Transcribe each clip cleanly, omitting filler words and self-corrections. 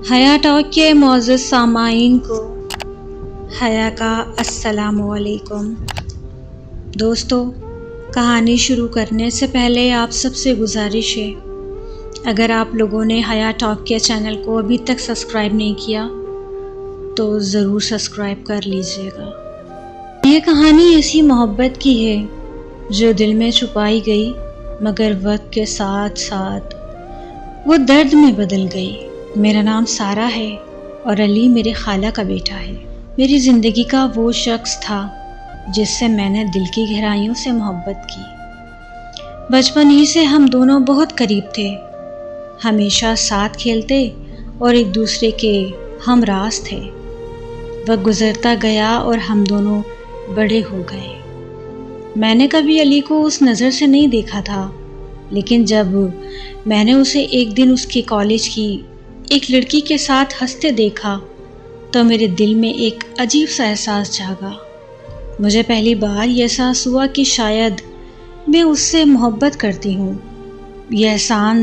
حیا ٹاک کے معزز سامعین کو حیا کا السلام علیکم۔ دوستو، کہانی شروع کرنے سے پہلے آپ سب سے گزارش ہے، اگر آپ لوگوں نے حیا ٹاک کے چینل کو ابھی تک سبسکرائب نہیں کیا تو ضرور سبسکرائب کر لیجئے گا۔ یہ کہانی ایسی محبت کی ہے جو دل میں چھپائی گئی، مگر وقت کے ساتھ ساتھ وہ درد میں بدل گئی۔ میرا نام سارہ ہے اور علی میرے خالہ کا بیٹا ہے۔ میری زندگی کا وہ شخص تھا جس سے میں نے دل کی گہرائیوں سے محبت کی۔ بچپن ہی سے ہم دونوں بہت قریب تھے، ہمیشہ ساتھ کھیلتے اور ایک دوسرے کے ہم راز تھے۔ وقت گزرتا گیا اور ہم دونوں بڑے ہو گئے۔ میں نے کبھی علی کو اس نظر سے نہیں دیکھا تھا، لیکن جب میں نے اسے ایک دن اس کے کالج کی ایک لڑکی کے ساتھ ہنستے دیکھا تو میرے دل میں ایک عجیب سا احساس جاگا۔ مجھے پہلی بار یہ احساس ہوا کہ شاید میں اس سے محبت کرتی ہوں۔ یہ احساس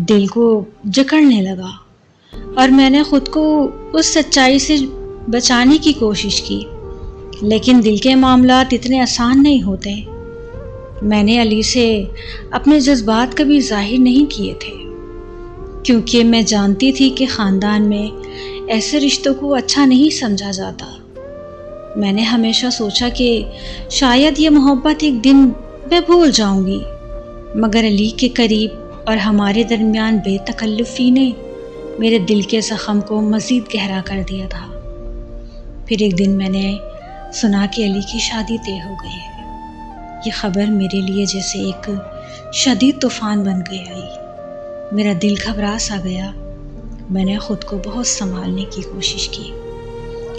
دل کو جکڑنے لگا اور میں نے خود کو اس سچائی سے بچانے کی کوشش کی، لیکن دل کے معاملات اتنے آسان نہیں ہوتے۔ میں نے علی سے اپنے جذبات کبھی ظاہر نہیں کیے تھے، کیونکہ میں جانتی تھی کہ خاندان میں ایسے رشتوں کو اچھا نہیں سمجھا جاتا۔ میں نے ہمیشہ سوچا کہ شاید یہ محبت ایک دن میں بھول جاؤں گی، مگر علی کے قریب اور ہمارے درمیان بے تکلفی نے میرے دل کے زخم کو مزید گہرا کر دیا تھا۔ پھر ایک دن میں نے سنا کہ علی کی شادی طے ہو گئی ہے۔ یہ خبر میرے لیے جیسے ایک شدید طوفان بن کے آئی۔ میرا دل گھبرا سا گیا۔ میں نے خود کو بہت سنبھالنے کی کوشش کی،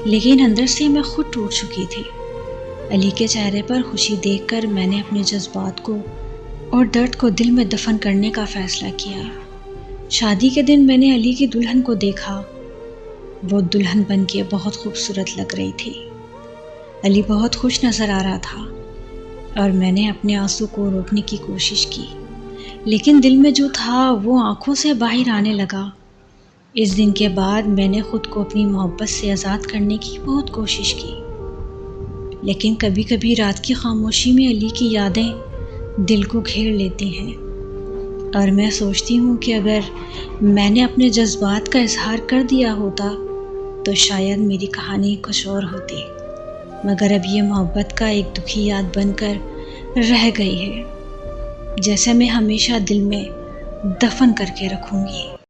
لیکن اندر سے میں خود ٹوٹ چکی تھی۔ علی کے چہرے پر خوشی دیکھ کر میں نے اپنے جذبات کو اور درد کو دل میں دفن کرنے کا فیصلہ کیا۔ شادی کے دن میں نے علی کی دلہن کو دیکھا۔ وہ دلہن بن کے بہت خوبصورت لگ رہی تھی۔ علی بہت خوش نظر آ رہا تھا اور میں نے اپنے آنسو کو روکنے کی کوشش کی، لیکن دل میں جو تھا وہ آنکھوں سے باہر آنے لگا۔ اس دن کے بعد میں نے خود کو اپنی محبت سے آزاد کرنے کی بہت کوشش کی، لیکن کبھی کبھی رات کی خاموشی میں علی کی یادیں دل کو گھیر لیتی ہیں، اور میں سوچتی ہوں کہ اگر میں نے اپنے جذبات کا اظہار کر دیا ہوتا تو شاید میری کہانی کچھ اور ہوتی، مگر اب یہ محبت کا ایک دکھی یاد بن کر رہ گئی ہے، جیسے میں ہمیشہ دل میں دفن کر کے رکھوں گی۔